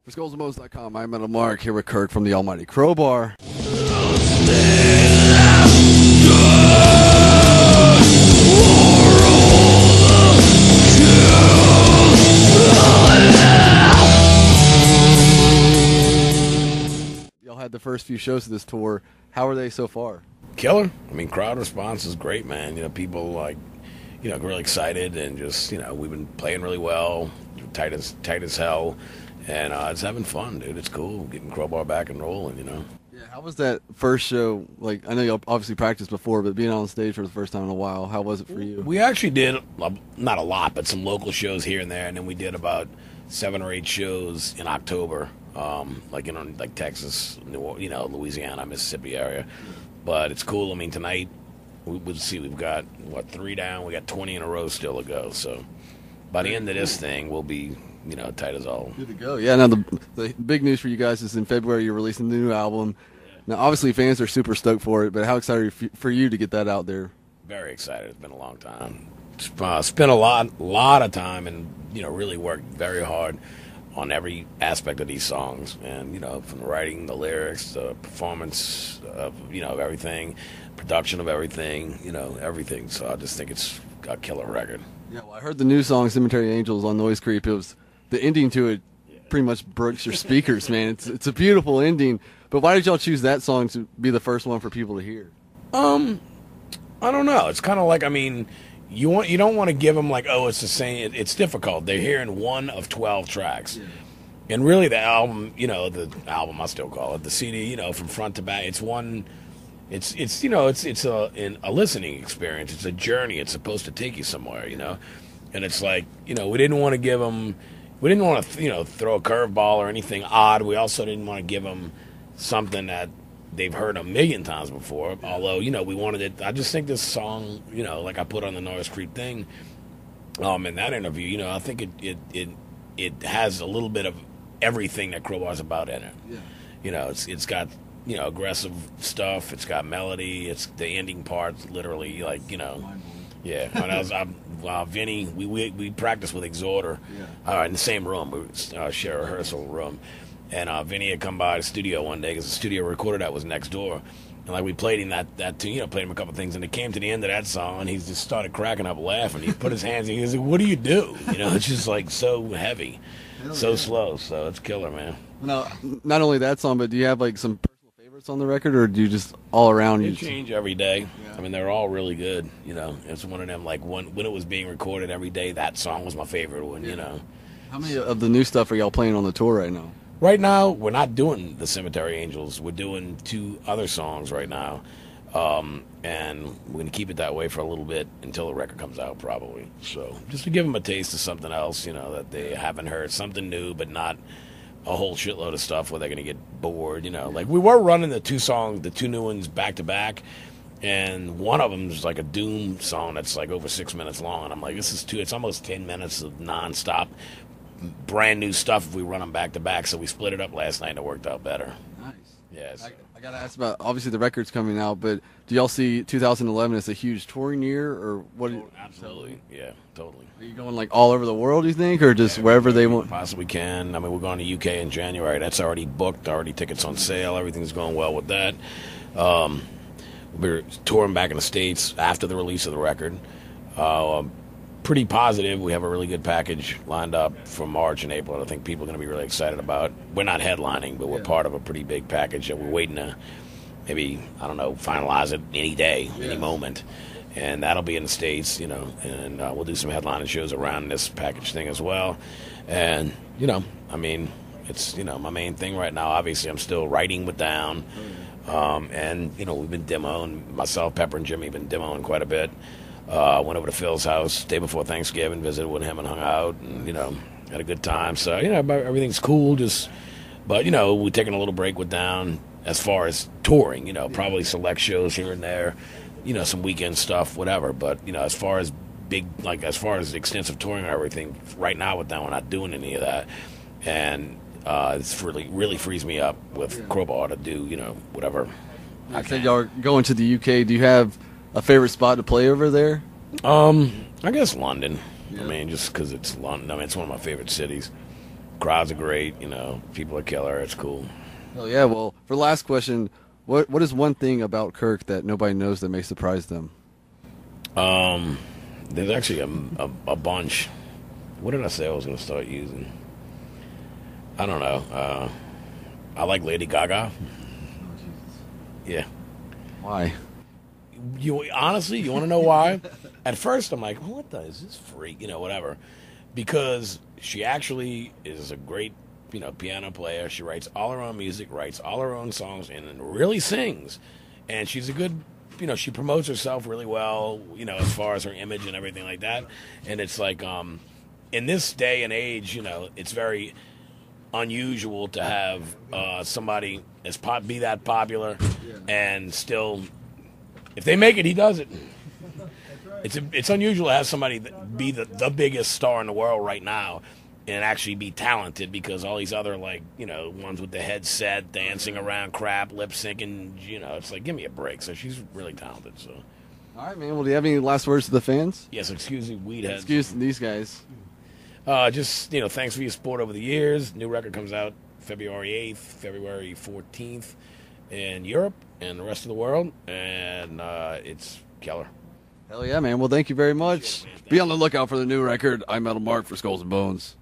For SkullsandBones.com, I'm Metal Mark here with Kirk from the almighty Crowbar. Y'all had the first few shows of this tour. How are they so far? Killer. I mean, crowd response is great, man. You know, people really excited, and just, we've been playing really well, tight as hell, and it's having fun, dude. It's cool getting Crowbar back and rolling, Yeah, how was that first show? Like, I know you obviously practiced before, but being on stage for the first time in a while, how was it for you? We actually did, not a lot, but some local shows here and there, and then we did about 7 or 8 shows in October, like Texas, Louisiana, Mississippi area. But it's cool. I mean, tonight, we'll see, we've got, 3 down, we got 20 in a row still to go, so by the end of this thing, we'll be tight as all. Good to go. Yeah, now the big news for you guys is in February you're releasing the new album. Now, obviously, fans are super stoked for it, but how excited are you for you to get that out there? Very excited. It's been a long time. Spent a lot of time and, really worked very hard on every aspect of these songs. And, from the writing, the lyrics, the performance of, everything, production of everything, everything. So I just think it's a killer record. Yeah, well, I heard the new song, Cemetery Angels, on Noise Creep. It was the ending to it pretty much broke your speakers, man. It's a beautiful ending. But why did y'all choose that song to be the first one for people to hear? I don't know. It's kind of like, you don't want to give them like, oh, it's the same. It's difficult. They're hearing one of 12 tracks. Yeah. And really the album, the album, I still call it, the CD, from front to back, it's one, it's a listening experience. It's a journey. It's supposed to take you somewhere, And it's like, we didn't want to give them, we didn't want to, throw a curveball or anything odd. We also didn't want to give them something that they've heard a million times before. Although, we wanted it. I just think this song, like I put on the Noise Creep thing, in that interview, I think it has a little bit of everything that Crowbar's about in it. Yeah. It's got, aggressive stuff. It's got melody. It's the ending part, literally, like, yeah. When I was, Vinny, we practiced with Exhorter, in the same room. We share a rehearsal room. And Vinny had come by the studio one day because the studio recorder that was next door. And we played him that tune, played him a couple things. And it came to the end of that song, and he just started cracking up laughing. He put his hands in, he was like, what do you do? It's just like so heavy, so slow. So it's killer, man. Now, not only that song, but do you have like some personal favorites on the record, or do you just all around? They change every day. Yeah. They're all really good. It's one of them, like when it was being recorded every day, that song was my favorite one, How many of the new stuff are y'all playing on the tour right now? Right now, we're not doing the Cemetery Angels. We're doing 2 other songs right now. And we're going to keep it that way for a little bit until the record comes out, probably. So just to give them a taste of something else, that they haven't heard, something new, but not a whole shitload of stuff where they're going to get bored, Like, we were running the 2 new ones back to back, and one of them is like a Doom song that's like over 6 minutes long. And I'm like, this is it's almost 10 minutes of nonstop brand new stuff if we run them back to back. So we split it up last night and it worked out better. Nice. Yes. I got to ask about, obviously the record's coming out, but do y'all see 2011 as a huge touring year, or what? Absolutely. Yeah, totally. Are you going like all over the world, do you think, or just wherever they want? Possibly can. We're going to UK in January. That's already booked, already tickets on sale. Everything's going well with that. We're touring back in the States after the release of the record. Pretty positive. We have a really good package lined up for March and April. I think people are going to be really excited about. We're not headlining, but we're part of a pretty big package that we're waiting to maybe, finalize it any day, any moment. And that'll be in the States, and we'll do some headlining shows around this package thing as well. And, it's, my main thing right now. Obviously, I'm still writing with Down. And, we've been demoing, myself, Pepper, and Jimmy have been demoing quite a bit. Went over to Phil's house day before Thanksgiving, visited with him and hung out, and, had a good time. So, everything's cool, but, we're taking a little break with Down as far as touring, probably select shows here and there, some weekend stuff, whatever. But, as far as as far as extensive touring and everything, right now with Down, we're not doing any of that. And it's really frees me up with Crowbar to do, whatever. I said y'all are going to the UK. Do you have a favorite spot to play over there? I guess London. Yeah. Just because it's London. It's one of my favorite cities. crowds are great. You know, people are killer. It's cool. Oh yeah. Well, for the last question, what is one thing about Kirk that nobody knows that may surprise them? There's actually a bunch. What did I say I was going to start using? I don't know. I like Lady Gaga. Yeah. Why? You honestly, you want to know why? At first, I'm like, what the is this freak? You know, whatever. Because she actually is a great, you know, piano player. She writes all her own music, writes all her own songs, and really sings. And she's a good, you know, she promotes herself really well, you know, as far as her image and everything like that. And it's like, in this day and age, you know, it's very unusual to have somebody be that popular and still, if they make it, he does it. It's unusual to have somebody be the biggest star in the world right now and actually be talented, because all these other, like, you know, ones with the headset, dancing around crap, lip syncing, you know, it's like, give me a break. So she's really talented. So, all right, man. Well, do you have any last words to the fans? yes, excuse me, weed heads. Excuse these guys. Just, you know, thanks for your support over the years. New record comes out February 8th, February 14th in Europe and the rest of the world, and it's killer. Hell yeah, man. Well, thank you very much. Be on the lookout for the new record, I Metal Mark, for Skulls and Bones.